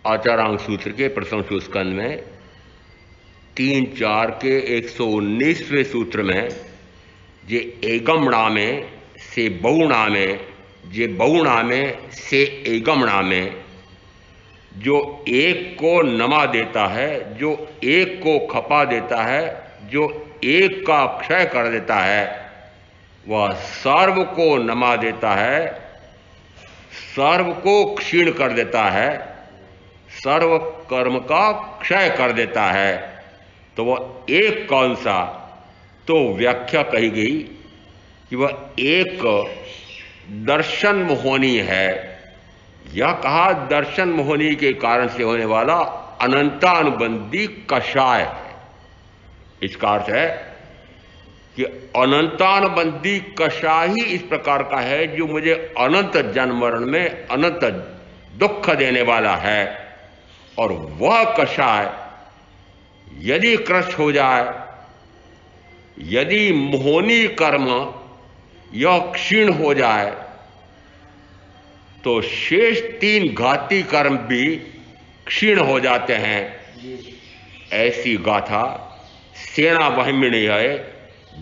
आचारांग सूत्र के प्रथम स्कंद में 3-4 के 119वें सूत्र में जे एगमणा में से बहुणा में, जे बहुणा में से एगमणा में, जो एक को नमा देता है, जो एक को खपा देता है, जो एक का क्षय कर देता है, वह सर्व को नमा देता है, सर्व को क्षीण कर देता है, सर्व कर्म का क्षय कर देता है। तो वह एक कौन सा? तो व्याख्या कही गई कि वह एक दर्शन मोहनी है। यह कहा दर्शन मोहनी के कारण से होने वाला अनंतानुबंधी कषाय है। इसका अर्थ है कि अनंतानुबंधी कषाय ही इस प्रकार का है जो मुझे अनंत जन्म मरण में अनंत दुख देने वाला है। और वह कषाय यदि क्रश हो जाए, यदि मोहनी कर्म यह क्षीण हो जाए, तो शेष 3 घाती कर्म भी क्षीण हो जाते हैं। ऐसी गाथा सेना वहिमिणी है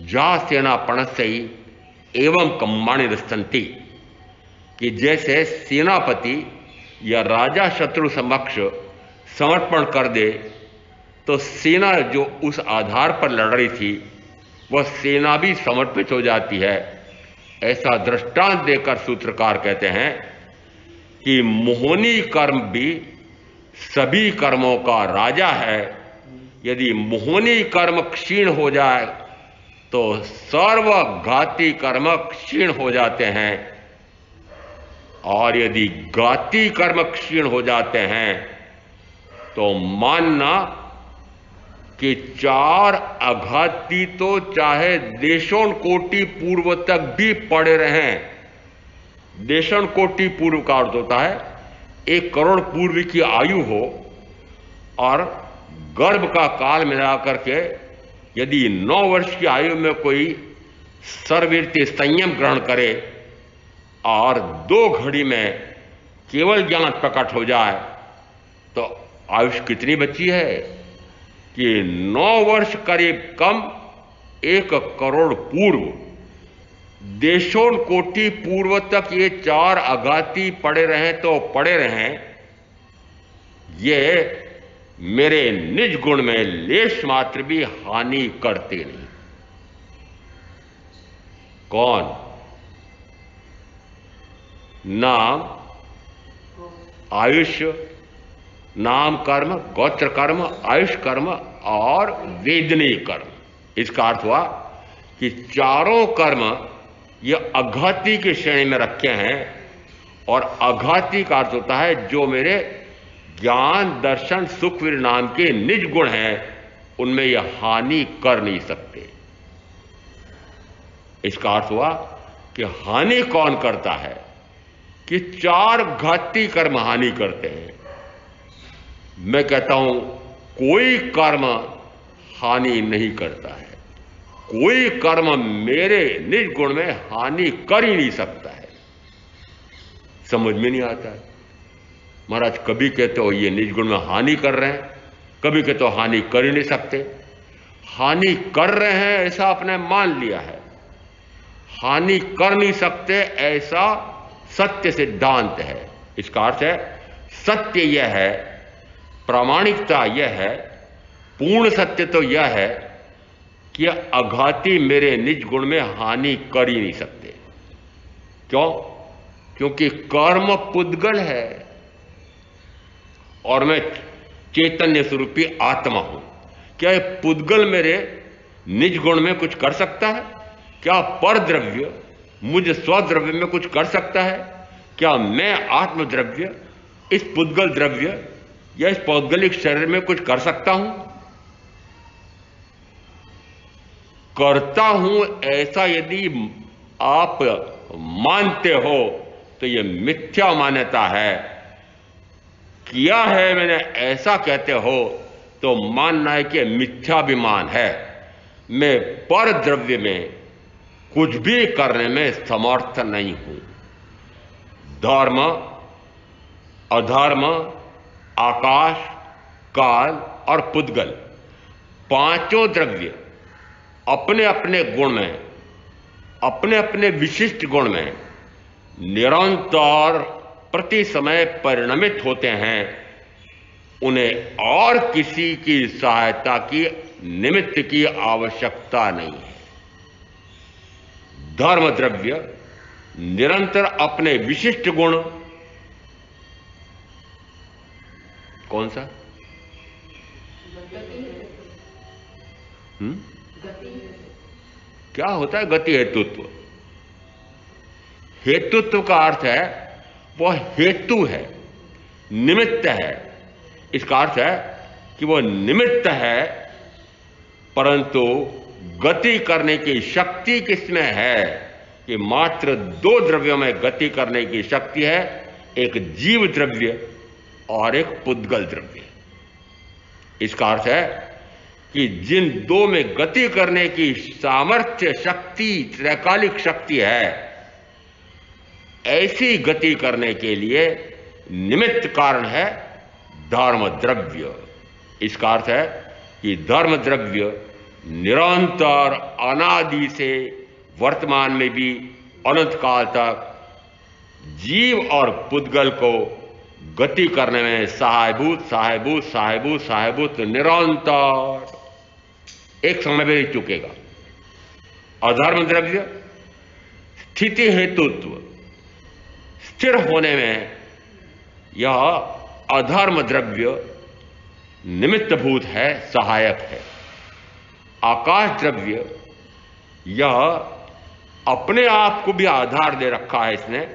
जा सेना पणसई एवं कम्माणि रस्तंती, कि जैसे सेनापति या राजा शत्रु समक्ष समर्पण कर दे तो सेना जो उस आधार पर लड़ रही थी वह सेना भी समर्पित हो जाती है। ऐसा दृष्टांत देकर सूत्रकार कहते हैं कि मोहनी कर्म भी सभी कर्मों का राजा है। यदि मोहनी कर्म क्षीण हो जाए तो सर्वघाती कर्म क्षीण हो जाते हैं, और यदि घाती कर्म क्षीण हो जाते हैं तो मानना कि 4 अघाती तो चाहे देशों कोटि पूर्व तक भी पड़े रहें। देशों कोटि पूर्व का अर्थ होता है 1 करोड़ पूर्व की आयु हो और गर्भ का काल मिलाकर के यदि 9 वर्ष की आयु में कोई सर्ववृत्ति संयम ग्रहण करे और 2 घड़ी में केवल ज्ञान प्रकट हो जाए तो आयुष कितनी बची है कि 9 वर्ष करीब कम 1 करोड़ पूर्व देशों कोटि पूर्व तक ये 4 अघाती पड़े रहें तो पड़े रहें, ये मेरे निज गुण में लेश मात्र भी हानि करते नहीं। कौन? नाम, आयुष, नाम कर्म, गोत्र कर्म, आयुष कर्म और वेदनीय कर्म। इसका अर्थ हुआ कि चारों कर्म ये अघाती की श्रेणी में रखे हैं, और अघाती का अर्थ होता है जो मेरे ज्ञान दर्शन सुख वीर नाम के निज गुण हैं उनमें यह हानि कर नहीं सकते। इसका अर्थ हुआ कि हानि कौन करता है कि 4 घाती कर्म हानि करते हैं। मैं कहता हूं कोई कर्म हानि नहीं करता है, कोई कर्म मेरे निज गुण में हानि कर ही नहीं सकता है। समझ में नहीं आता है। महाराज कभी कहते हो ये निज गुण में हानि कर रहे हैं, कभी कहते हो हानि कर ही नहीं सकते। हानि कर रहे हैं ऐसा आपने मान लिया है, हानि कर नहीं सकते ऐसा सत्य सिद्धांत है। इसका अर्थ है सत्य यह है, प्रामाणिकता यह है, पूर्ण सत्य तो यह है कि अघाती मेरे निज गुण में हानि कर ही नहीं सकते। क्यों? क्योंकि कर्म पुद्गल है और मैं चैतन्य स्वरूपी आत्मा हूं। क्या ये पुद्गल मेरे निज गुण में कुछ कर सकता है? क्या पर द्रव्य मुझ स्वद्रव्य में कुछ कर सकता है? क्या मैं आत्मद्रव्य इस पुद्गल द्रव्य या इस पौद्गलिक शरीर में कुछ कर सकता हूं? करता हूं ऐसा यदि आप मानते हो तो यह मिथ्या मान्यता है। किया है मैंने ऐसा कहते हो तो मानना है कि मिथ्याभिमान है। मैं पर द्रव्य में कुछ भी करने में समर्थ नहीं हूं। धर्म, अधर्म, आकाश, काल और पुद्गल पांचों द्रव्य अपने अपने गुण में, अपने अपने विशिष्ट गुण में निरंतर प्रति समय परिणमित होते हैं। उन्हें और किसी की सहायता की निमित्त की आवश्यकता नहीं है। धर्म द्रव्य निरंतर अपने विशिष्ट गुण, कौन सा? क्या होता है गति हेतुत्व? हेतुत्व का अर्थ है वह हेतु है, निमित्त है। इसका अर्थ है कि वह निमित्त है, परंतु गति करने की शक्ति किसमें है कि मात्र दो द्रव्यों में गति करने की शक्ति है, एक जीव द्रव्य और एक पुद्गल द्रव्य। इसका अर्थ है कि जिन दो में गति करने की सामर्थ्य शक्ति, त्रैकालिक शक्ति है, ऐसी गति करने के लिए निमित्त कारण है धर्म द्रव्य। इसका अर्थ है कि धर्म द्रव्य निरंतर अनादि से वर्तमान में भी अनंत काल तक जीव और पुद्गल को गति करने में सहायभूत सहायभूत सहायभूत सहायभूत निरंतर एक समय में नहीं चुकेगा। अधर्म द्रव्य स्थिति हेतुत्व, स्थिर होने में यह अधर्म द्रव्य निमित्तभूत है, सहायक है। आकाश द्रव्य यह अपने आप को भी आधार दे रखा है इसने,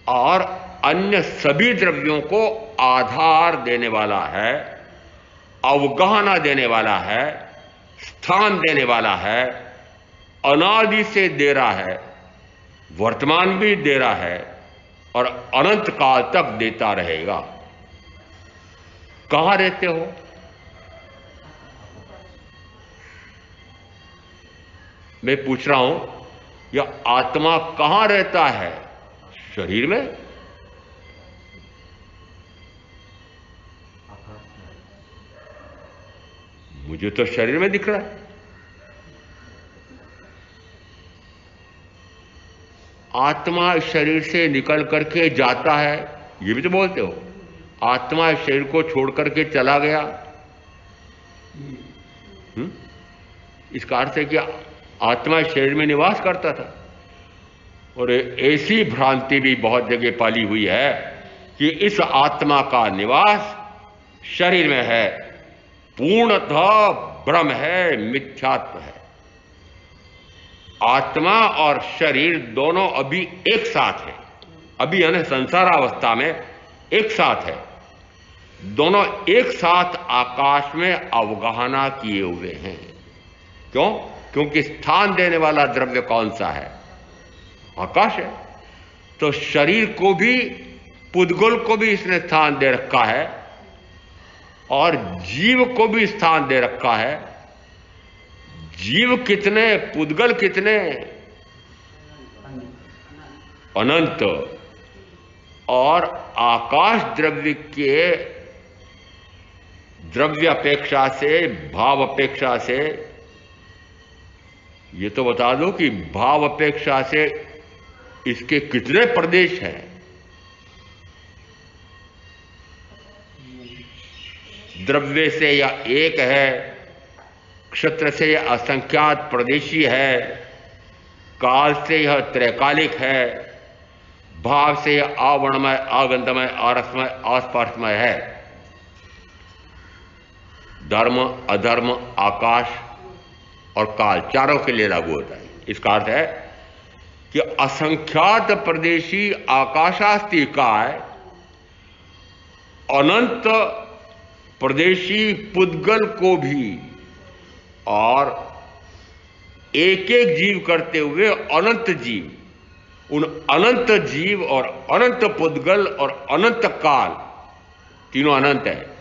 और अन्य सभी द्रव्यों को आधार देने वाला है, अवगाहना देने वाला है, स्थान देने वाला है, अनादि से दे रहा है, वर्तमान भी दे रहा है और अनंत काल तक देता रहेगा। कहां रहते हो? मैं पूछ रहा हूं, यह आत्मा कहां रहता है? शरीर में? मुझे तो शरीर में दिख रहा है। आत्मा शरीर से निकल करके जाता है, ये भी तो बोलते हो। आत्मा शरीर को छोड़ करके चला गया। इसका अर्थ है कि आत्मा शरीर में निवास करता था। और ऐसी भ्रांति भी बहुत जगह पाली हुई है कि इस आत्मा का निवास शरीर में है, पूर्णतः भ्रम है, मिथ्यात्व है। आत्मा और शरीर दोनों अभी एक साथ है, अभी यानी संसारावस्था में एक साथ है। दोनों एक साथ आकाश में अवगाहना किए हुए हैं। क्यों? क्योंकि स्थान देने वाला द्रव्य कौन सा है? आकाश है। तो शरीर को भी, पुद्गल को भी इसने स्थान दे रखा है और जीव को भी स्थान दे रखा है। जीव कितने, पुद्गल कितने? अनंत। और आकाश द्रव्य के द्रव्य अपेक्षा से, भाव अपेक्षा से, ये तो बता दो कि भाव अपेक्षा से इसके कितने प्रदेश हैं? द्रव्य से यह एक है, क्षेत्र से यह असंख्यात प्रदेशी है, काल से यह त्रैकालिक है, भाव से यह आवर्णमय, आगंधमय, आरसमय, आस्पर्शमय है। धर्म, अधर्म, आकाश और काल चारों के लिए लागू होता है। इसका अर्थ है कि असंख्यात प्रदेशी आकाशास्ति काय, अनंत प्रदेशी पुद्गल को भी, और एक एक जीव करते हुए अनंत जीव, उन अनंत जीव और अनंत पुद्गल और अनंत काल, तीनों अनंत है।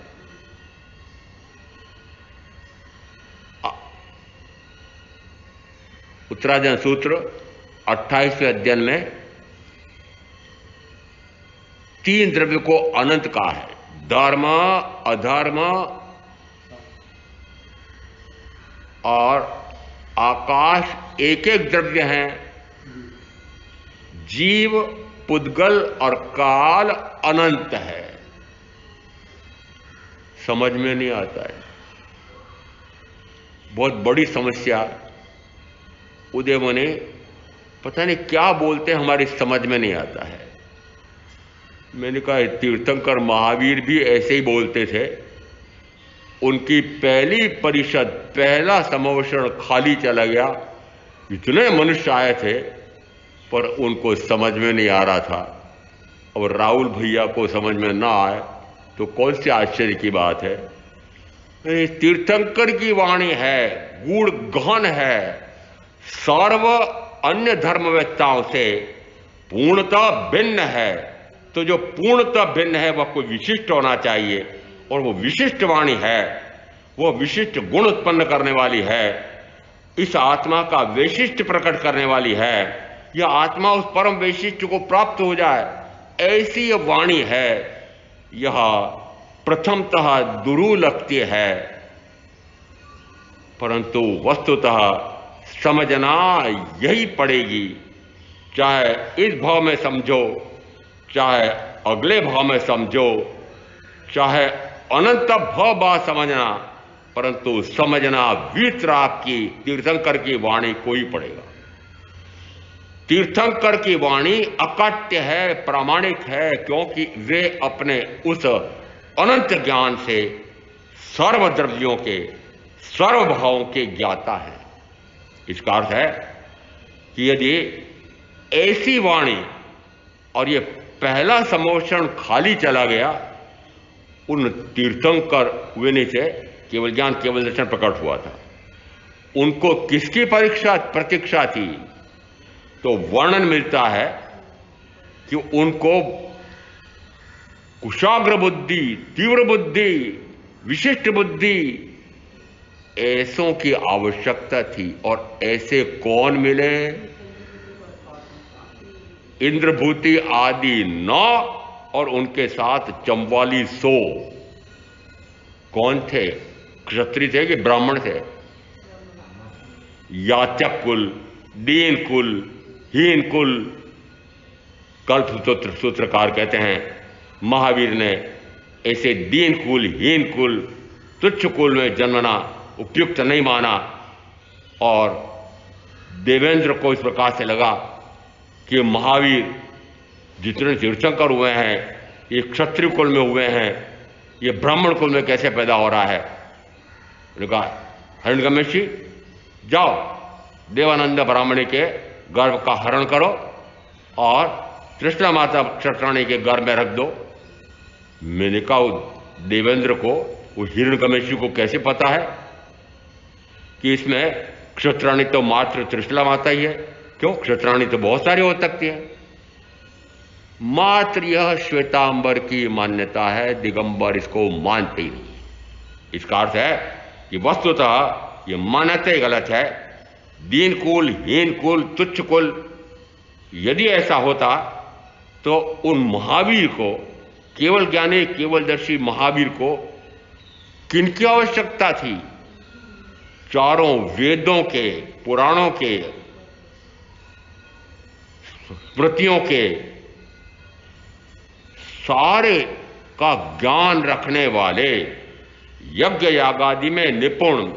उत्तराजन सूत्र 28वें अध्ययन में तीन द्रव्य को अनंत कहा है। धर्म, अधर्म और आकाश एक एक द्रव्य हैं। जीव, पुद्गल और काल अनंत है। समझ में नहीं आता है। बहुत बड़ी समस्या। उदय मुनि पता नहीं क्या बोलते, हमारी समझ में नहीं आता है। मैंने कहा तीर्थंकर महावीर भी ऐसे ही बोलते थे। उनकी पहली परिषद, पहला समावेशन खाली चला गया। इतने मनुष्य आए थे पर उनको समझ में नहीं आ रहा था। और राहुल भैया को समझ में ना आए तो कौन सी आश्चर्य की बात है। तीर्थंकर की वाणी है, गूढ़ गहन है, सर्व अन्य धर्मवेत्ताओं से पूर्णतः भिन्न है। तो जो पूर्णतः भिन्न है वह कोई विशिष्ट होना चाहिए, और वो विशिष्ट वाणी है, वो विशिष्ट गुण उत्पन्न करने वाली है, इस आत्मा का वैशिष्ट प्रकट करने वाली है। यह आत्मा उस परम वैशिष्ट को प्राप्त हो जाए, ऐसी यह वाणी है। यह प्रथमतः दुरू लगती है, परंतु वस्तुतः समझना यही पड़ेगी। चाहे इस भाव में समझो, चाहे अगले भाव में समझो, चाहे अनंत भाव बात समझना, परंतु समझना वीतराग की तीर्थंकर की वाणी को ही पड़ेगा। तीर्थंकर की वाणी अकट्य है, प्रामाणिक है, क्योंकि वे अपने उस अनंत ज्ञान से सर्वद्रव्यों के, सर्वभावों के ज्ञाता है। इसका अर्थ है कि यदि ऐसी वाणी और ये पहला समोषण खाली चला गया, उन तीर्थंकर वेनी से केवल ज्ञान केवल दर्शन प्रकट हुआ था। उनको किसकी प्रतीक्षा थी? तो वर्णन मिलता है कि उनको कुशाग्र बुद्धि, तीव्र बुद्धि, विशिष्ट बुद्धि, ऐसों की आवश्यकता थी। और ऐसे कौन मिले? इंद्रभूति आदि 9 और उनके साथ 4400। कौन थे? क्षत्रिय थे कि ब्राह्मण थे? याचक कुल, दीन कुल, हीन कुल। कल्प सूत्रकार कहते हैं महावीर ने ऐसे दीन कुल, हीन कुल, तुच्छ कुल में जन्मना उपयुक्त नहीं माना। और देवेंद्र को इस प्रकार से लगा कि महावीर जितने तीर्थंकर हुए हैं ये क्षत्रिय कुल में हुए हैं, ये ब्राह्मण कुल में कैसे पैदा हो रहा है। उन्होंने कहा हिरण्यकश्यप जी जाओ देवानंद ब्राह्मणी के गर्भ का हरण करो और कृष्णा माता क्षत्राणी के गर्भ में रख दो। मैंने कहा देवेंद्र को, वो हिरण्यकश्यप को कैसे पता है कि इसमें क्षत्राणी तो मात्र त्रिशला माता ही है? क्यों, क्षत्राणी तो बहुत सारी हो सकती है। मात्र यह श्वेतांबर की मान्यता है, दिगंबर इसको मानते ही नहीं। इसका अर्थ है कि वस्तुतः यह मान्यता ही गलत है। दीन कुल, हीन कुल, तुच्छ कुल, यदि ऐसा होता तो उन महावीर को, केवल ज्ञानी केवलदर्शी महावीर को किनकी आवश्यकता थी? चारों वेदों के, पुराणों के, स्मृतियों के सारे का ज्ञान रखने वाले, यज्ञ यागादि में निपुण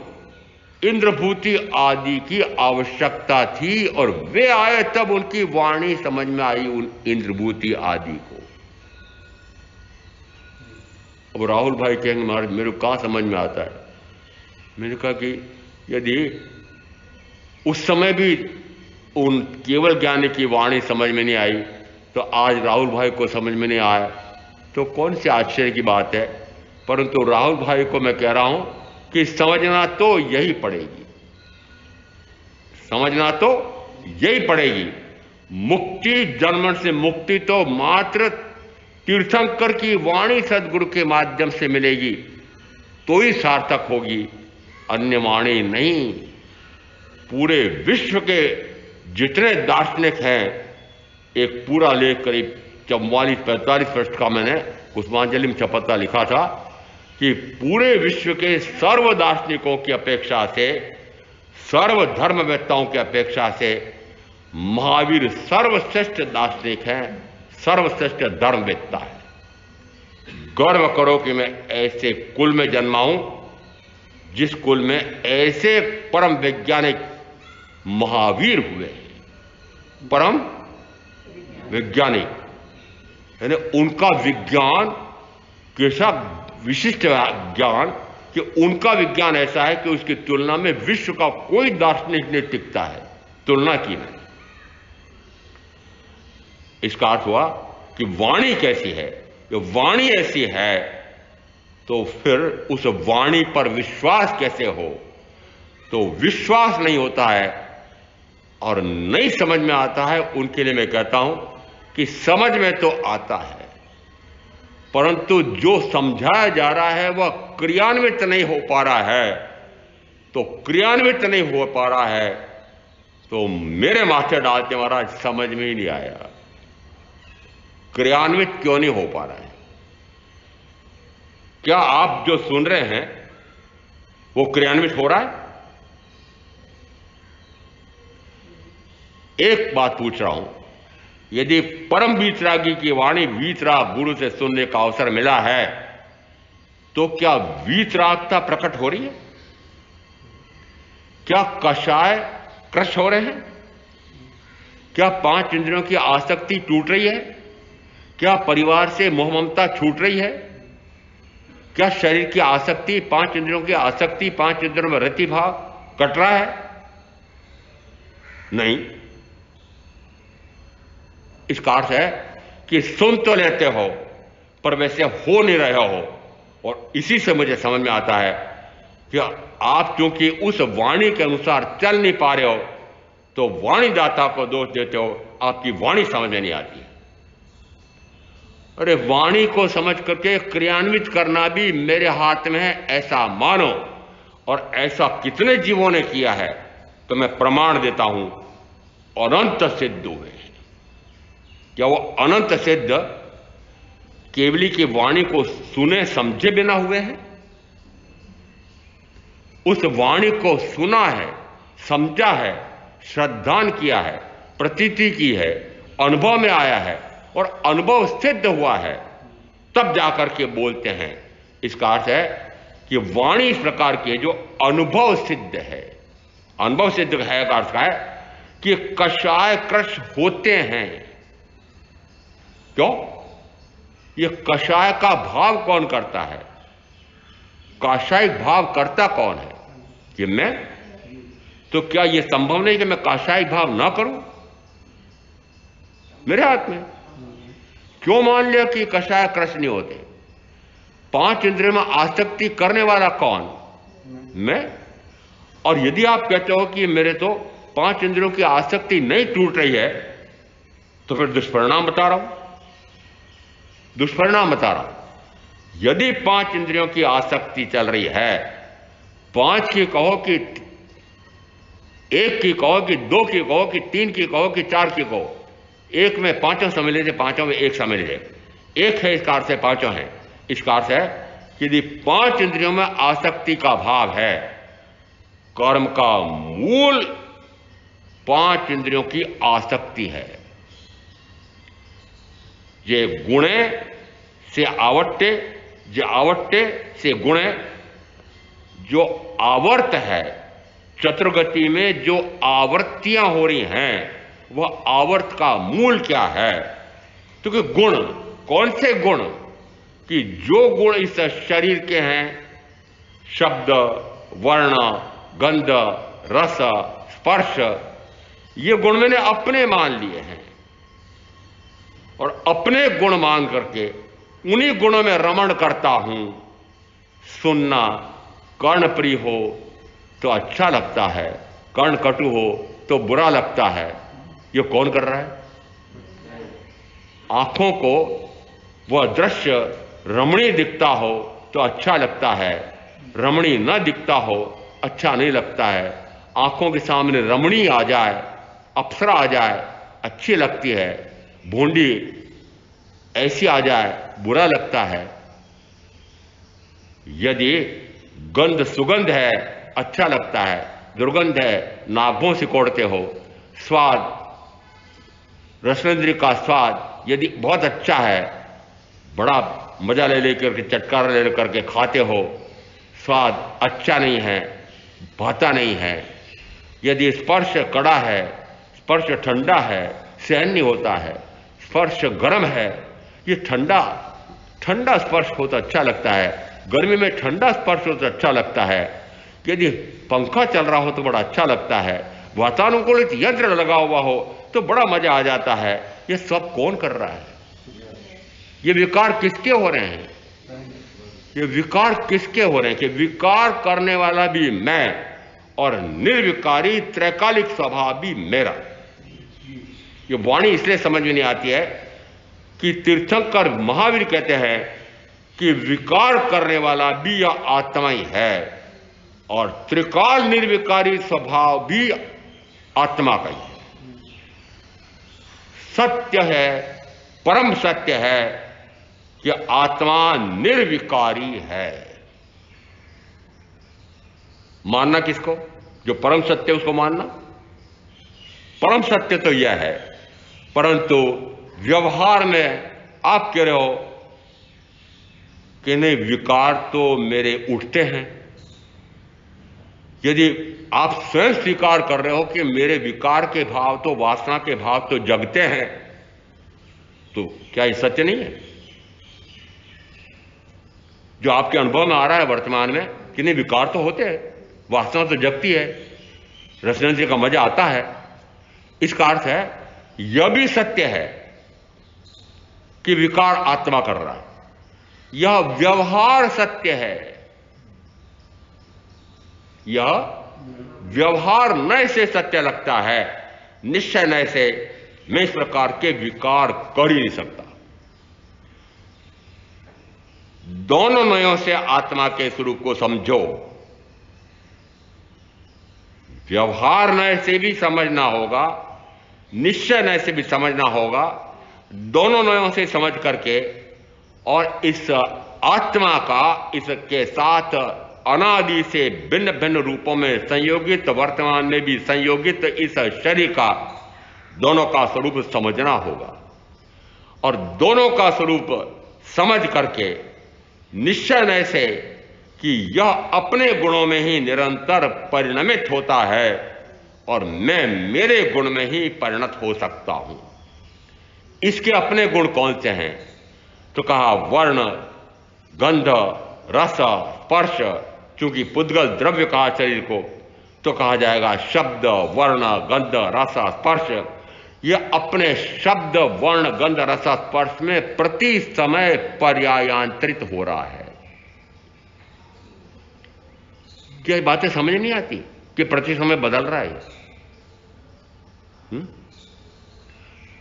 इंद्रभूति आदि की आवश्यकता थी। और वे आए तब उनकी वाणी समझ में आई उन इंद्रभूति आदि को। अब राहुल भाई कहेंगे महाराज मेरे को कहां समझ में आता है। मैंने कहा कि यदि उस समय भी उन केवल ज्ञानी की वाणी समझ में नहीं आई तो आज राहुल भाई को समझ में नहीं आया तो कौन सी आश्चर्य की बात है। परंतु राहुल भाई को मैं कह रहा हूं कि समझना तो यही पड़ेगी, समझना तो यही पड़ेगी। मुक्ति, जन्म से मुक्ति तो मात्र तीर्थंकर की वाणी सदगुरु के माध्यम से मिलेगी तो ही सार्थक होगी, अन्य वाणी नहीं। पूरे विश्व के जितने दार्शनिक हैं, एक पूरा लेख करीब 44-45 पृष्ठ का मैंने कुसुमांजलि में छपता लिखा था कि पूरे विश्व के सर्व दार्शनिकों की अपेक्षा से, सर्व धर्मवेत्ताओं की अपेक्षा से महावीर सर्वश्रेष्ठ दार्शनिक हैं, सर्वश्रेष्ठ धर्मवेत्ता है। गर्व करो कि मैं ऐसे कुल में जन्मा हूं जिस कुल में ऐसे परम वैज्ञानिक महावीर हुए, परम वैज्ञानिक, यानी उनका विज्ञान कैसा विशिष्ट ज्ञान कि उनका विज्ञान ऐसा है कि उसकी तुलना में विश्व का कोई दार्शनिक नहीं टिकता है, तुलना की नहीं। इसका अर्थ हुआ कि वाणी कैसी है। जो वाणी ऐसी है तो फिर उस वाणी पर विश्वास कैसे हो। तो विश्वास नहीं होता है और नहीं समझ में आता है, उनके लिए मैं कहता हूं कि समझ में तो आता है परंतु जो समझाया जा रहा है वह क्रियान्वित नहीं हो पा रहा है। तो क्रियान्वित नहीं हो पा रहा है तो मेरे माथे डालते महाराज समझ में ही नहीं आया क्रियान्वित क्यों नहीं हो पा रहा है। क्या आप जो सुन रहे हैं वो क्रियान्वित हो रहा है? एक बात पूछ रहा हूं, यदि परम वीतरागी की वाणी वीतराग गुरु से सुनने का अवसर मिला है तो क्या वीतरागता प्रकट हो रही है? क्या कषाय क्रश हो रहे हैं? क्या 5 इंद्रियों की आसक्ति टूट रही है? क्या परिवार से मोह ममता छूट रही है? क्या शरीर की आसक्ति, 5 इंद्रियों की आसक्ति, 5 इंद्रियों में रति भाव कट रहा है? नहीं। इसका अर्थ है कि सुन तो लेते हो पर वैसे हो नहीं रहे हो। और इसी से मुझे समझ में आता है कि आप क्योंकि उस वाणी के अनुसार चल नहीं पा रहे हो तो वाणी दाता को दोष देते हो, आपकी वाणी समझ में नहीं आती। अरे वाणी को समझ करके क्रियान्वित करना भी मेरे हाथ में है ऐसा मानो। और ऐसा कितने जीवों ने किया है तो मैं प्रमाण देता हूं अनंत सिद्ध हुए। क्या वो अनंत सिद्ध केवली की वाणी को सुने समझे बिना हुए हैं? उस वाणी को सुना है, समझा है, श्रद्धान किया है, प्रतीति की है, अनुभव में आया है और अनुभव सिद्ध हुआ है, तब जाकर के बोलते हैं। इसका अर्थ है कि वाणी इस प्रकार की है जो अनुभव सिद्ध है। अनुभव सिद्ध है का अर्थ है कि कषाय क्रश होते हैं। क्यों? ये कषाय का भाव कौन करता है? काषायिक भाव करता कौन है? कि मैं। तो क्या यह संभव नहीं कि मैं काषायिक भाव ना करूं? मेरे हाथ में। क्यों मान लिया कि कषाय क्रश नहीं होते? 5 इंद्रियों में आसक्ति करने वाला कौन? मैं। और यदि आप कहते हो कि मेरे तो 5 इंद्रियों की आसक्ति नहीं टूट रही है तो फिर दुष्परिणाम बता रहा हूं। दुष्परिणाम बता रहा हूं। यदि 5 इंद्रियों की आसक्ति चल रही है, 5 की कहो कि 1 की कहो कि 2 की कहो कि 3 की कहो कि 4 की कहो, एक में 5 सम्मिलित है, 5 में एक सम्मिलित है, एक है इसका अर्थ है 5 है। इसका अर्थ है कि यदि 5 इंद्रियों में आसक्ति का भाव है, कर्म का मूल 5 इंद्रियों की आसक्ति है। ये गुणे से आवट्टे, जो आवट्टे से गुणे, जो आवर्त है चतुर्गति में, जो आवर्तियां हो रही हैं वह आवर्त का मूल क्या है? तो कि गुण, कौन से गुण? कि जो गुण इस शरीर के हैं, शब्द, वर्ण, गंध, रस, स्पर्श, ये गुण मैंने अपने मान लिए हैं और अपने गुण मान करके उन्हीं गुणों में रमण करता हूं। सुनना कर्णप्रिय हो तो अच्छा लगता है, कर्ण कटु हो तो बुरा लगता है। ये कौन कर रहा है? आंखों को वह दृश्य रमणीय दिखता हो तो अच्छा लगता है, रमणीय न दिखता हो अच्छा नहीं लगता है। आंखों के सामने रमणीय आ जाए, अप्सरा आ जाए अच्छी लगती है, भूंडी ऐसी आ जाए बुरा लगता है। यदि गंध सुगंध है अच्छा लगता है, दुर्गंध है नाभों से कोड़ते हो। स्वाद, रसनेंद्रिय का स्वाद यदि बहुत अच्छा है, बड़ा मजा ले लेकर के, चटकारा ले लेकर के खाते हो, स्वाद अच्छा नहीं है, भाता नहीं है। यदि स्पर्श कड़ा है, स्पर्श ठंडा है, सहन नहीं होता है, स्पर्श गर्म है, ये ठंडा ठंडा स्पर्श हो तो अच्छा लगता है, गर्मी में ठंडा स्पर्श हो तो अच्छा लगता है। यदि पंखा चल रहा हो तो बड़ा अच्छा लगता है, वातानुकूलित यंत्र लगा हुआ हो तो बड़ा मजा आ जाता है। ये सब कौन कर रहा है? ये विकार किसके हो रहे हैं? ये विकार किसके हो रहे हैं? कि विकार करने वाला भी मैं और निर्विकारी त्रैकालिक स्वभाव भी मेरा। ये वाणी इसलिए समझ में नहीं आती है कि तीर्थंकर महावीर कहते हैं कि विकार करने वाला भी यह आत्मा ही है और त्रिकाल निर्विकारी स्वभाव भी आत्मा का ही है। सत्य है, परम सत्य है कि आत्मा निर्विकारी है। मानना किसको? जो परम सत्य उसको मानना। परम सत्य तो यह है, परंतु व्यवहार में आप कह रहे हो कि नहीं, विकार तो मेरे उठते हैं। यदि आप स्वयं स्वीकार कर रहे हो कि मेरे विकार के भाव तो, वासना के भाव तो जगते हैं, तो क्या ये सत्य नहीं है? जो आपके अनुभव में आ रहा है वर्तमान में कि नहीं, विकार तो होते हैं, वासना तो जगती है, रसने का मजा आता है। इसका अर्थ है यह भी सत्य है कि विकार आत्मा कर रहा है। यह व्यवहार सत्य है। यह व्यवहार नय से सत्य लगता है, निश्चय नय से मैं इस प्रकार के विकार कर ही नहीं सकता। दोनों नयों से आत्मा के स्वरूप को समझो। व्यवहार नय से भी समझना होगा, निश्चय नय से भी समझना होगा। दोनों नयों से समझ करके और इस आत्मा का इसके साथ अनादि से भिन्न भिन्न रूपों में संयोगित, वर्तमान में भी संयोगित इस शरीर का, दोनों का स्वरूप समझना होगा। और दोनों का स्वरूप समझ करके निश्चय नय से कि यह अपने गुणों में ही निरंतर परिणमित होता है और मैं मेरे गुण में ही परिणत हो सकता हूं। इसके अपने गुण कौन से हैं? तो कहा वर्ण, गंध, रस, स्पर्श। चूंकि पुद्गल द्रव्य कहा शरीर को, तो कहा जाएगा शब्द, वर्ण, गंध, रस, स्पर्श। यह अपने शब्द, वर्ण, गंध, रस, स्पर्श में प्रति समय पर्यायांतरित हो रहा है। क्या ये बातें समझ नहीं आती कि प्रति समय बदल रहा है?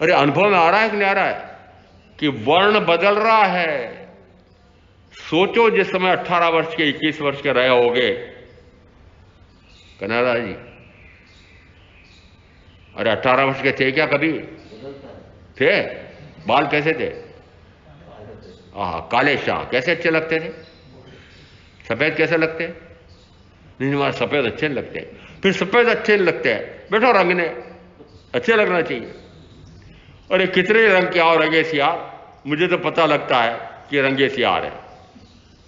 अरे अनुभव में आ रहा है कि नहीं आ रहा है कि वर्ण बदल रहा है? सोचो जिस समय 18 वर्ष के, 21 वर्ष के रहे होगे कन्हैया जी, अरे 18 वर्ष के थे क्या कभी? थे? बाल कैसे थे? काले शाह कैसे अच्छे लगते थे? सफेद कैसे लगते? नहीं, हमारे सफेद अच्छे नहीं लगते। फिर सफेद अच्छे नहीं लगते हैं, बैठो रंगने, अच्छे लगना चाहिए। अरे कितने रंग के आओ रंगे सियार, मुझे तो पता लगता है कि रंगे सियार है।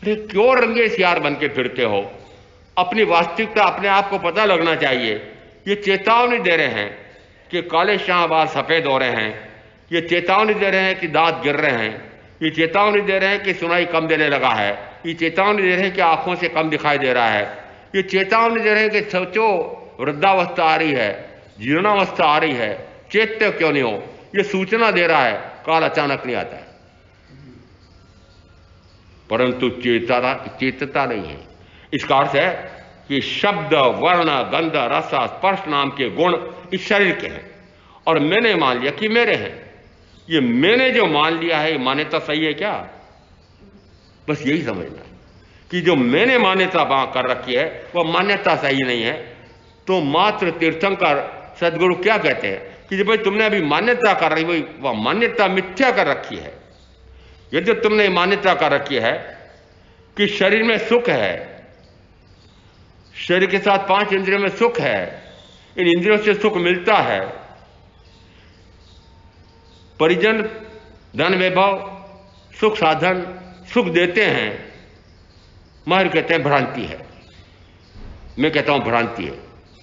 अरे क्यों रंगे सियार बन के फिरते हो? अपनी वास्तविकता अपने आप को पता लगना चाहिए। ये चेतावनी दे रहे हैं कि काले शाह बाल सफेद हो रहे हैं, ये चेतावनी दे रहे हैं कि दांत गिर रहे हैं, ये चेतावनी दे रहे हैं कि सुनाई कम देने लगा है, ये चेतावनी दे रहे हैं कि आंखों से कम दिखाई दे रहा है, ये चेतावनी दे रहे हैं कि सोचो वृद्धावस्था आ रही है, जीर्णावस्था आ रही है, चेतते क्यों नहीं हो? ये सूचना दे रहा है। काल अचानक नहीं आता है, परंतु चेतता नहीं है। इसका अर्थ है कि शब्द, वर्ण, गंध, रस, स्पर्श नाम के गुण इस शरीर के हैं और मैंने मान लिया कि मेरे हैं। ये मैंने जो मान लिया है, मान्यता सही है क्या? बस यही समझना कि जो मैंने मान्यता कर रखी है वह मान्यता सही नहीं है। तो मात्र तीर्थंकर सदगुरु क्या कहते हैं कि भाई तुमने अभी मान्यता कर रही, वह मान्यता मिथ्या कर रखी है। यदि तुमने मान्यता कर रखी है कि शरीर में सुख है, शरीर के साथ 5 इंद्रियों में सुख है, इन इंद्रियों से सुख मिलता है, परिजन, धन, वैभव, सुख साधन सुख देते हैं, माहिर कहते हैं भ्रांति है। मैं कहता हूं भ्रांति है,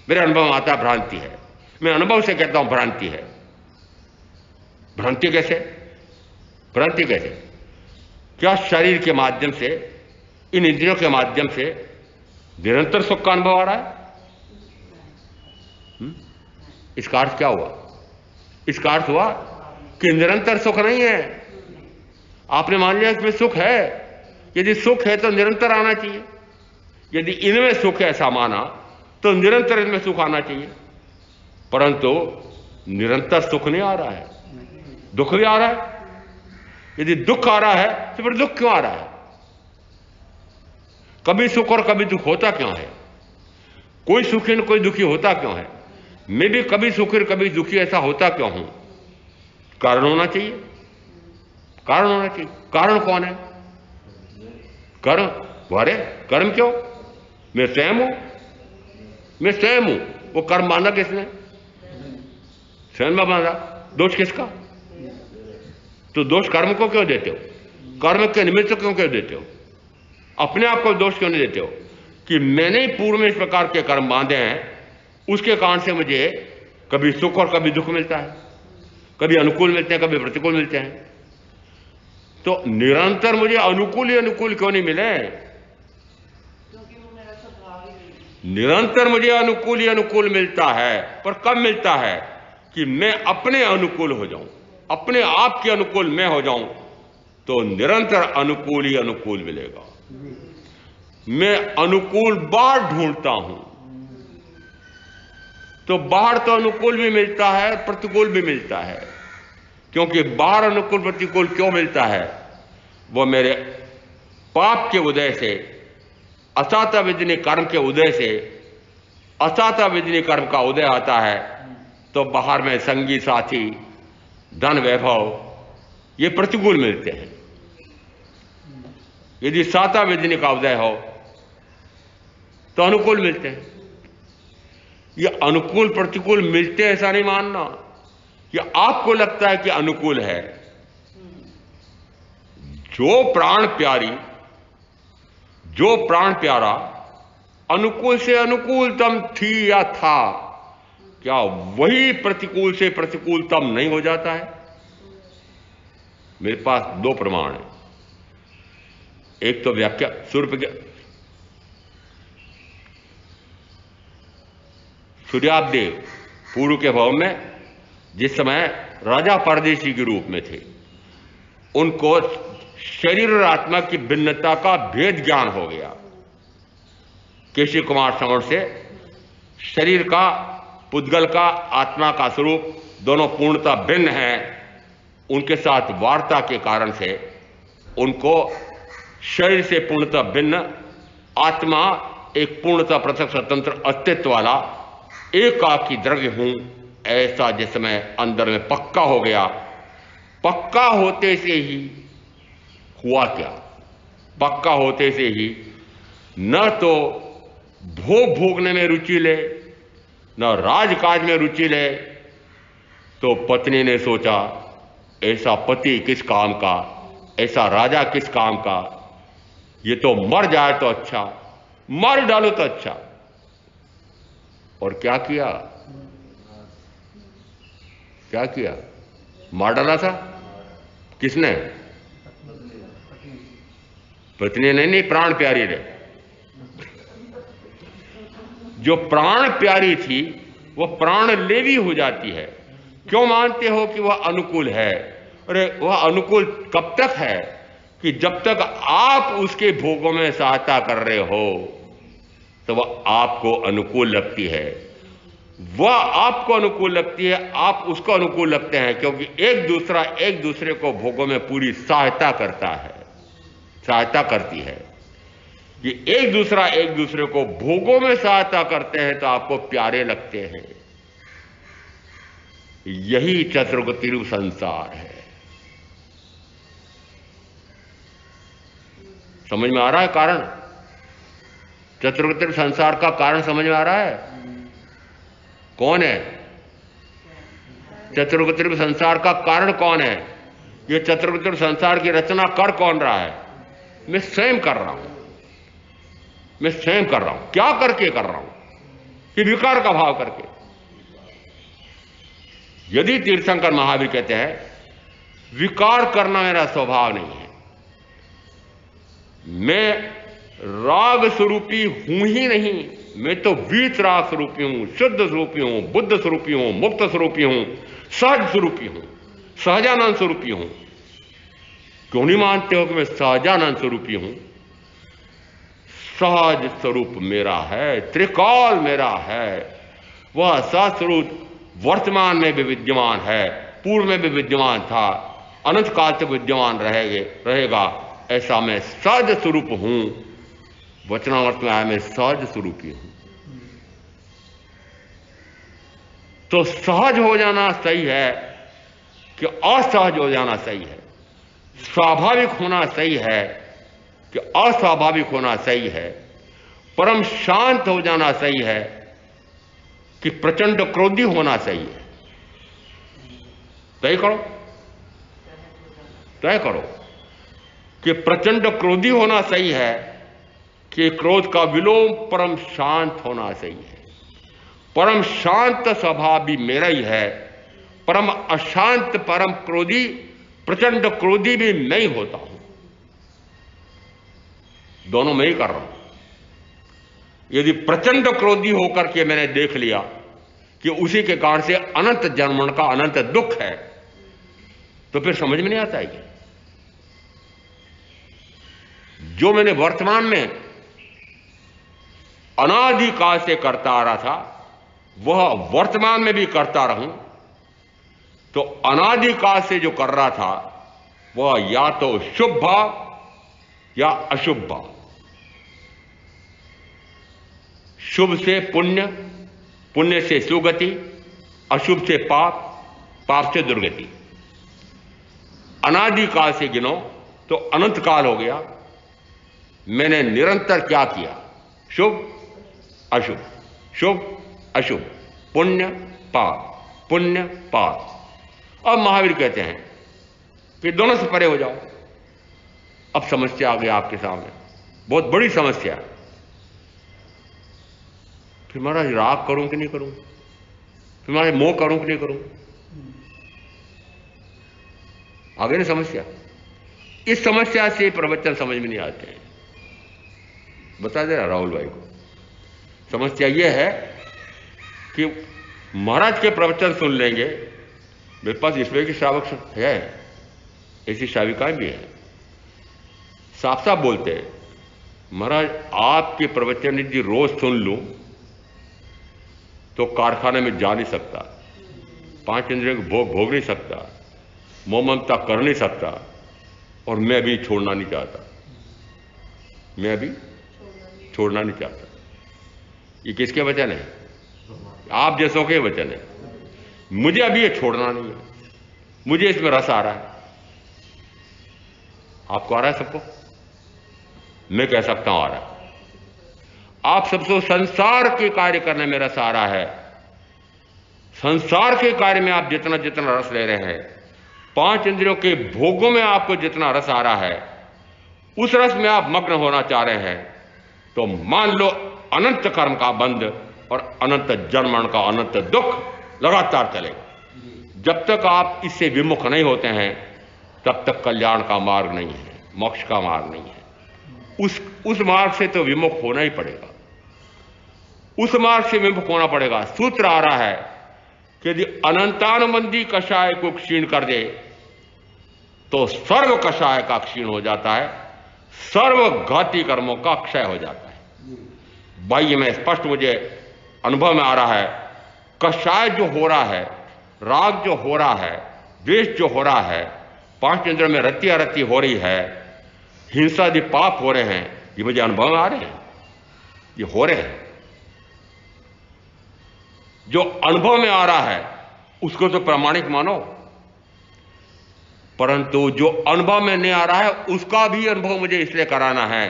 मेरे अनुभव में आता भ्रांति है, मैं अनुभव से कहता हूं भ्रांति है। भ्रांति कैसे? भ्रांति कैसे? क्या शरीर के माध्यम से, इन इंद्रियों के माध्यम से निरंतर सुख का अनुभव आ रहा है? इसका अर्थ क्या हुआ? इसका अर्थ हुआ कि निरंतर सुख नहीं है। आपने मान लिया इसमें सुख है। यदि सुख है तो निरंतर आना चाहिए। यदि इनमें सुख है ऐसा माना तो निरंतर इनमें सुख आना चाहिए, परंतु निरंतर सुख नहीं आ रहा है, दुख भी आ रहा है। यदि दुख आ रहा है तो फिर दुख क्यों आ रहा है? कभी सुख और कभी दुख होता क्यों है? कोई सुखी न कोई दुखी होता क्यों है? मैं भी कभी सुखी कभी दुखी ऐसा होता क्यों हूं? कारण होना चाहिए, कारण होना चाहिए। कारण कौन है? कर्म। अरे कर्म क्यों? मैं स्वयं हूं, मैं स्वयं हूं। वो कर्म बांधा किसने? स्वयं में बांधा। दोष किसका? तो दोष कर्म को क्यों देते हो? कर्म के निमित्त क्यों देते हो? अपने आप को दोष क्यों नहीं देते हो कि मैंने ही पूर्व में इस प्रकार के कर्म बांधे हैं, उसके कारण से मुझे कभी सुख और कभी दुख मिलता है, कभी अनुकूल मिलते हैं, कभी प्रतिकूल मिलते हैं। तो निरंतर मुझे अनुकूल ही अनुकूल क्यों नहीं मिले? निरंतर मुझे अनुकूल ही अनुकूल मिलता है, पर कब मिलता है? कि मैं अपने अनुकूल हो जाऊं, अपने आप के अनुकूल मैं हो जाऊं, तो निरंतर अनुकूल ही अनुकूल मिलेगा। मैं अनुकूल बाहर ढूंढता हूं तो बाहर तो अनुकूल भी मिलता है, प्रतिकूल भी मिलता है। क्योंकि बाहर अनुकूल प्रतिकूल क्यों मिलता है? वो मेरे पाप के उदय से, असाता विजनी कर्म के उदय से, असाता विजनी कर्म का उदय आता है तो बाहर में संगी साथी, धन वैभव, ये प्रतिकूल मिलते हैं। यदि साता विजनी का उदय हो तो अनुकूल मिलते हैं। ये अनुकूल प्रतिकूल मिलते हैं ऐसा नहीं मानना कि आपको लगता है कि अनुकूल है। जो प्राण प्यारा अनुकूल से अनुकूलतम थी या था, क्या वही प्रतिकूल से प्रतिकूलतम नहीं हो जाता है? मेरे पास दो प्रमाण है। एक तो व्याख्या सूर्यादेव पूर्व के भाव में जिस समय राजा परदेशी के रूप में थे, उनको शरीर और आत्मा की भिन्नता का भेद ज्ञान हो गया। केशव कुमार श्रवण से शरीर का, पुद्गल का, आत्मा का स्वरूप दोनों पूर्णता भिन्न हैं। उनके साथ वार्ता के कारण से उनको शरीर से पूर्णता भिन्न, आत्मा एक पूर्णता पृथक स्वतंत्र अस्तित्व वाला एकाकी द्रव्य हूं, ऐसा जिस समय अंदर में पक्का हो गया। पक्का होते से ही हुआ क्या? पक्का होते से ही न तो भोग भोगने में रुचि ले, न राजकाज में रुचि ले। तो पत्नी ने सोचा, ऐसा पति किस काम का, ऐसा राजा किस काम का? ये तो मर जाए तो अच्छा, मार डालो तो अच्छा। और क्या किया? क्या किया? मार डाला था। किसने? पत्नी ने नहीं, प्राण प्यारी ने। जो प्राण प्यारी थी वो प्राण लेवी हो जाती है। क्यों मानते हो कि वह अनुकूल है? अरे वह अनुकूल कब तक है? कि जब तक आप उसके भोगों में सहायता कर रहे हो तो वह आपको अनुकूल लगती है। वह आपको अनुकूल लगती है, आप उसको अनुकूल लगते हैं, क्योंकि एक दूसरे को भोगों में पूरी सहायता करता है, सहायता करती है। कि एक दूसरे को भोगों में सहायता करते हैं तो आपको प्यारे लगते हैं। यही चतुर्गति रूप संसार है। समझ में आ रहा है कारण? चतुर्गति रूप संसार का कारण समझ में आ रहा है? कौन है चतुर्गति रूप संसार का कारण? कौन है? ये चतुर्गति रूप संसार की रचना कर कौन रहा है? मैं स्वयं कर रहा हूं। मैं स्वयं कर रहा हूं। क्या करके कर रहा हूं? कि विकार का भाव करके। यदि तीर्थंकर महावीर कहते हैं विकार करना मेरा स्वभाव नहीं है, मैं राग स्वरूपी हूं ही नहीं, मैं तो वीतराग स्वरूपी हूं, शुद्ध स्वरूपी हूं, बुद्ध स्वरूपी हूं, मुक्त स्वरूपी हूं, सहज स्वरूपी हूं। सहजानंद स्वरूपी हूं। क्यों नहीं मानते हो कि मैं सहजानंद स्वरूपी हूं? सहज स्वरूप मेरा है, त्रिकाल मेरा है। वह सहज स्वरूप वर्तमान में भी विद्यमान है, पूर्व में भी विद्यमान था, अनंत काल तक विद्यमान रहेगा। ऐसा मैं सहज स्वरूप हूं। वचनामृत में आया मैं सहज स्वरूपी हूं। तो सहज हो जाना सही है कि असहज हो जाना सही है? स्वाभाविक होना सही है कि अस्वाभाविक होना सही है? परम शांत हो जाना सही है कि प्रचंड क्रोधी होना सही है? तय करो, तय करो कि प्रचंड क्रोधी होना सही है कि क्रोध का विलोम परम शांत होना सही है? परम शांत स्वभाव भी मेरा ही है, परम अशांत परम क्रोधी प्रचंड क्रोधी भी मैं ही होता हूं। दोनों मैं ही कर रहा हूं। यदि प्रचंड क्रोधी होकर के मैंने देख लिया कि उसी के कारण से अनंत जन्मन का अनंत दुख है, तो फिर समझ में नहीं आता है। जो मैंने वर्तमान में अनादिकाल से करता आ रहा था, वह वर्तमान में भी करता रहूं, तो अनादिकाल से जो कर रहा था वह या तो शुभ भाव या अशुभ भाव। शुभ से पुण्य, पुण्य से सुगति, अशुभ से पाप, पाप से दुर्गति। अनादिकाल से गिनो तो अनंत काल हो गया। मैंने निरंतर क्या किया? शुभ अशुभ, शुभ अशुभ, पुण्य पाप, पुण्य पाप। अब महावीर कहते हैं कि दोनों से परे हो जाओ। अब समस्या आ गई आपके सामने, बहुत बड़ी समस्या। फिर महाराज राग करूं कि नहीं करूं? फिर महाराज मोह करूं कि नहीं करूं? आ गई ना समस्या। इस समस्या से प्रवचन समझ में नहीं आते हैं। बता दे रहा राहुल भाई को, समस्या यह है कि महाराज के प्रवचन सुन लेंगे। मेरे पास ईश्वर की श्रावक है, ऐसी श्राविकाएं भी है, साफ साफ बोलते हैं, महाराज आपके प्रवचन यदि रोज सुन लूं तो कारखाने में जा नहीं सकता, 5 इंद्रियों को भोग नहीं सकता, मोह ममता कर नहीं सकता, और मैं भी छोड़ना नहीं चाहता। मैं भी छोड़ना नहीं चाहता। ये किसके वचन है? आप जैसों के वचन है। मुझे अभी ये छोड़ना नहीं है, मुझे इसमें रस आ रहा है। आपको आ रहा है? सबको मैं कह सकता हूं आ रहा है। आप सबको संसार के कार्य करने में रस आ रहा है। संसार के कार्य में आप जितना जितना रस ले रहे हैं, 5 इंद्रियों के भोगों में आपको जितना रस आ रहा है, उस रस में आप मग्न होना चाह रहे हैं, तो मान लो अनंत कर्म का बंध और अनंत जन्मन का अनंत दुख लगातार चलेगा। जब तक आप इससे विमुख नहीं होते हैं, तब तक कल्याण का मार्ग नहीं है, मोक्ष का मार्ग नहीं है। उस मार्ग से तो विमुख होना ही पड़ेगा। उस मार्ग से विमुख होना पड़ेगा। सूत्र आ रहा है कि यदि अनंतानुबंधी कषाय को क्षीण कर दे तो सर्व कषाय का क्षीण हो जाता है, सर्वघाती कर्मों का क्षय हो जाता है। बाह्य में स्पष्ट मुझे अनुभव में आ रहा है, कषाय जो हो रहा है, राग जो हो रहा है, द्वेष जो हो रहा है, 5 इंद्रियों में रति अरति हो रही है, हिंसा आदि पाप हो रहे हैं, ये मुझे अनुभव में आ रहे हैं, ये हो रहे हैं। जो अनुभव में आ रहा है उसको तो प्रामाणिक मानो, परंतु जो अनुभव में नहीं आ रहा है उसका भी अनुभव मुझे इसलिए कराना है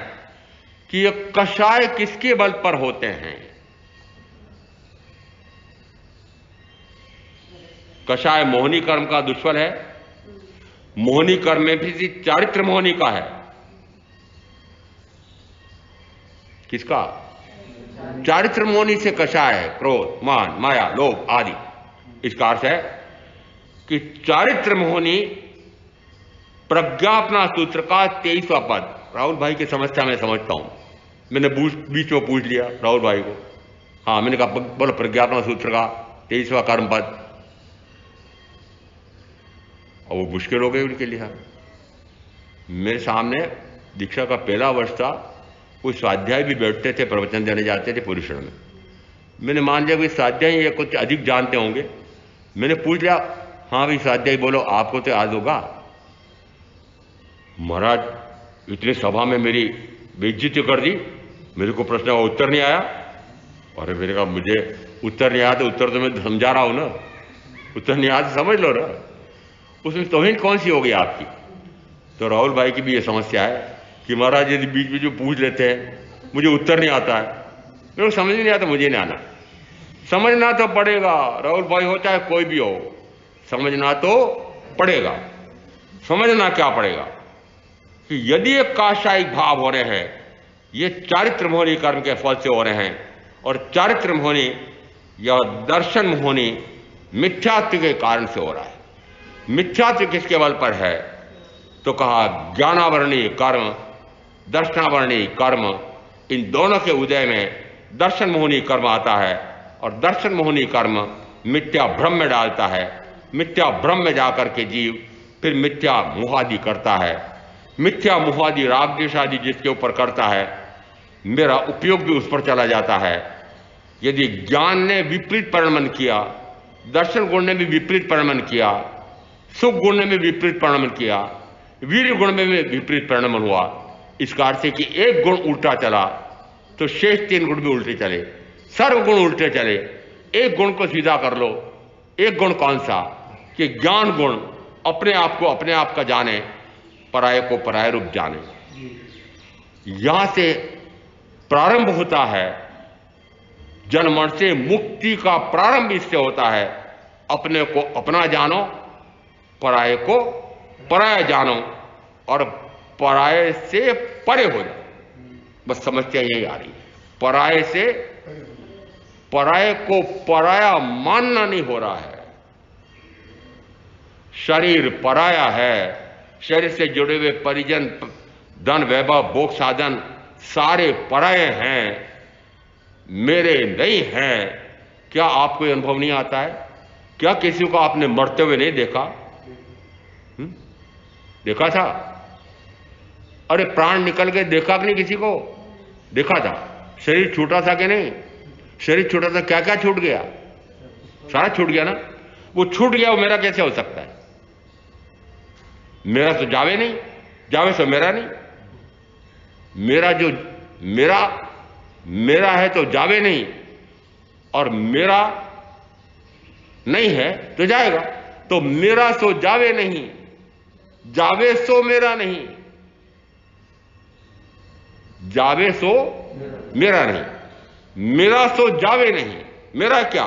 कि ये कषाय किसके बल पर होते हैं। कषाय मोहनी कर्म का दुष्फल है। मोहनी कर्म में भी चारित्र मोहनी का है। किसका? चारित्र मोहनी से कषाय है, क्रोध, मान, माया, लोभ आदि। इसका अर्थ है कि चारित्र मोहनी प्रज्ञापना सूत्र का 23वां पद। राहुल भाई की समस्या मैं समझता हूं, मैंने बीच में पूछ लिया राहुल भाई को। हाँ, मैंने कहा बोलो प्रज्ञापना सूत्र का 23वां कर्म पद। और वो मुश्किल हो गई उनके लिए। मेरे सामने दीक्षा का पहला वर्ष था, कुछ स्वाध्याय भी बैठते थे, प्रवचन देने जाते थे पुरुषण में। मैंने मान लिया कि स्वाध्याय ये कुछ अधिक जानते होंगे। मैंने पूछ लिया, हाँ भाई स्वाध्याय बोलो, आपको तो याद होगा। महाराज इतनी सभा में मेरी बेइज्जती कर दी, मेरे को प्रश्न का उत्तर नहीं आया। अरे मैंने कहा मुझे उत्तर नहीं आया तो उत्तर तो मैं समझा रहा हूं ना, उत्तर नहीं आया तो समझ लो ना, उसमें तौहीन कौन सी हो गई आपकी। तो राहुल भाई की भी ये समस्या है कि महाराज यदि बीच में जो पूछ लेते हैं, मुझे उत्तर नहीं आता है, मेरे को समझ नहीं आता, मुझे नहीं आना। समझना तो पड़ेगा, राहुल भाई हो चाहे कोई भी हो, समझना तो पड़ेगा। समझना क्या पड़ेगा कि यदि ये काशायिक भाव हो रहे हैं, ये चारित्र मोहनी कर्म के फल से हो रहे हैं, और चारित्र मोहनी या दर्शन मोहनी मिथ्यात्व के कारण से हो रहा है। मिथ्यात्व किसके बल पर है? तो कहा ज्ञानावरणी कर्म, दर्शनावरणी कर्म, इन दोनों के उदय में दर्शन मोहनी कर्म आता है, और दर्शन मोहनी कर्म मिथ्या भ्रम में डालता है। मिथ्या भ्रम में जाकर के जीव फिर मिथ्या मुहादि करता है। मिथ्या मुहादि राग द्वेष आदि जिसके ऊपर करता है, मेरा उपयोग भी उस पर चला जाता है। यदि ज्ञान ने विपरीत परिणमन किया, दर्शन गुण ने भी विपरीत परिणमन किया, सुख गुण ने भी विपरीत परिणमन किया, वीर गुण में भी विपरीत परिणमन हुआ, इस कारण से कि एक गुण उल्टा चला तो शेष 3 गुण भी उल्टे चले, सर्व गुण उल्टे चले। एक गुण को सीधा कर लो। एक गुण कौन सा? कि ज्ञान गुण अपने आप को अपने आप का जाने, पराये को पराये रूप जाने। यहां से प्रारंभ होता है जन्म से मुक्ति का प्रारंभ इससे होता है। अपने को अपना जानो, पराये को पराया जानो, और पराये से परे हो जाओ। बस समस्या यही आ रही है, पराये से पराये को पराया मानना नहीं हो रहा है। शरीर पराया है, शरीर से जुड़े हुए परिजन, धन वैभव भोग साधन सारे पराये हैं, मेरे नहीं हैं। क्या आपको अनुभव नहीं आता है? क्या किसी को आपने मरते हुए नहीं देखा? देखा था? अरे प्राण निकल गए, देखा कि नहीं? किसी को देखा था? शरीर छूटा था कि नहीं? शरीर छूटा था, क्या क्या छूट गया? सारा छूट गया ना। वो छूट गया, वो मेरा कैसे हो सकता है? मेरा तो जावे नहीं, जावे सो मेरा नहीं। मेरा जो मेरा है तो जावे नहीं, और मेरा नहीं है तो जाएगा। तो मेरा सो जावे नहीं, जावे सो मेरा नहीं, जावे सो मेरा नहीं, मेरा सो जावे नहीं। मेरा क्या?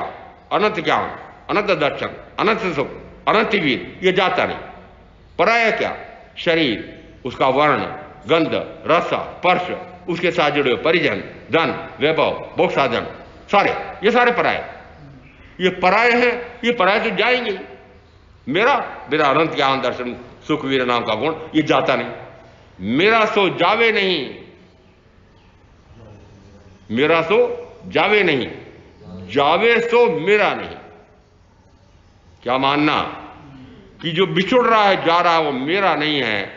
अनंत ज्ञान, अनंत दर्शन, अनंत सुख, अनंत वीर, ये जाता नहीं। पराया क्या? शरीर, उसका वर्ण, गंध, रस, स्पर्श, उसके साथ जुड़े हुए परिजन, धन वैभव भोग साधन, सारे, ये सारे पराये। ये पराये हैं, ये पराये तो जाएंगे। मेरा अनंत ज्ञान दर्शन सुख वीर नाम का गुण, ये जाता नहीं। मेरा सो जावे नहीं, मेरा सो जावे नहीं, जावे सो मेरा नहीं। क्या मानना कि जो बिछुड़ रहा है, जा रहा है, वो मेरा नहीं है।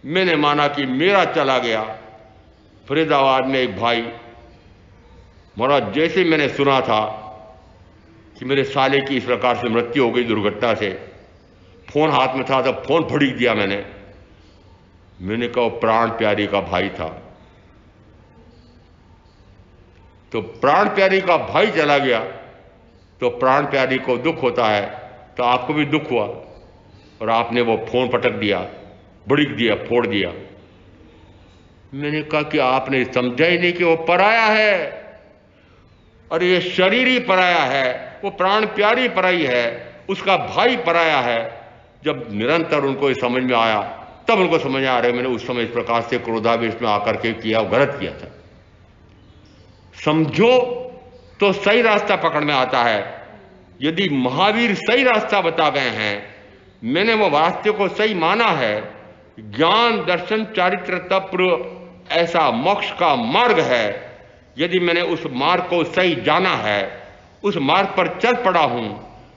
मैंने माना कि मेरा चला गया। फरीदाबाद में एक भाई, महाराज जैसे मैंने सुना था कि मेरे साले की इस प्रकार से मृत्यु हो गई दुर्घटना से, फोन हाथ में था तो फोन फड़क दिया मैंने कहा प्राण प्यारी का भाई था। तो प्राण प्यारी का भाई चला गया तो प्राण प्यारी को दुख होता है, तो आपको भी दुख हुआ, और आपने वो फोन पटक दिया, बुड़क दिया, फोड़ दिया। मैंने कहा कि आपने समझा ही नहीं कि वो पराया है, और ये शरीर ही पराया है, वो प्राण प्यारी पराई है, उसका भाई पराया है। जब निरंतर उनको ये समझ में आया, तब उनको समझ आ रहा है मैंने उस समय इस प्रकार से क्रोधावेश में आकर के किया, गलत किया था। समझो तो सही रास्ता पकड़ में आता है। यदि महावीर सही रास्ता बता गए हैं, मैंने वो वास्तव को सही माना है, ज्ञान दर्शन चारित्र तप ऐसा मोक्ष का मार्ग है। यदि मैंने उस मार्ग को सही जाना है, उस मार्ग पर चल पड़ा हूं,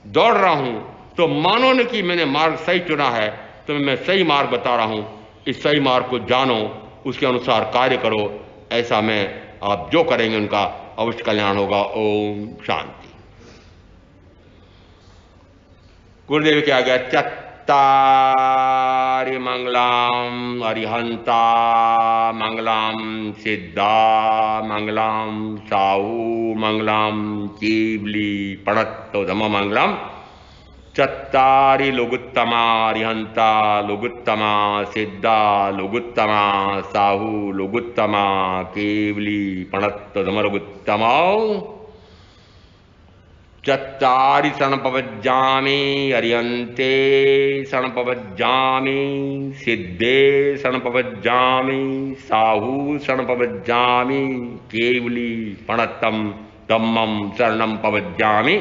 दौड़ रहा हूं, तो मानो न कि मैंने मार्ग सही चुना है, तो मैं सही मार्ग बता रहा हूं, इस सही मार्ग को जानो, उसके अनुसार कार्य करो। ऐसा में आप जो करेंगे उनका अवश्य कल्याण होगा। ओम शांति। गुरुदेव क्या गया, चत्तारि मंगलम अरिहंता मंगलम सिद्धा मंगलम साहू मंगलम कीवली पणत्तो धम मंगलम। चत्तारि लुगुत्तमा अरिहंता लुगुत्तमा सिद्धा लुगुत्तमा साहू लुगुत्तमा केवली पणत्तो धम लुगुत्तमा। चत्तारि सणपवज्जामि अरियन्ते सणपवज्जामि सिद्धे सणपवज्जामि साहू सणपवज्जामि केवली पणत्तम धम्मम शरणम पवज्जामि।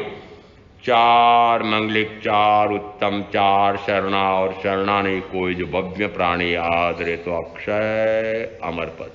4 मंगलिक, 4 उत्तम, 4 शरणा और शरणा नहीं कोई जो भव्य प्राणी आदरे तो अक्षय अमर पद।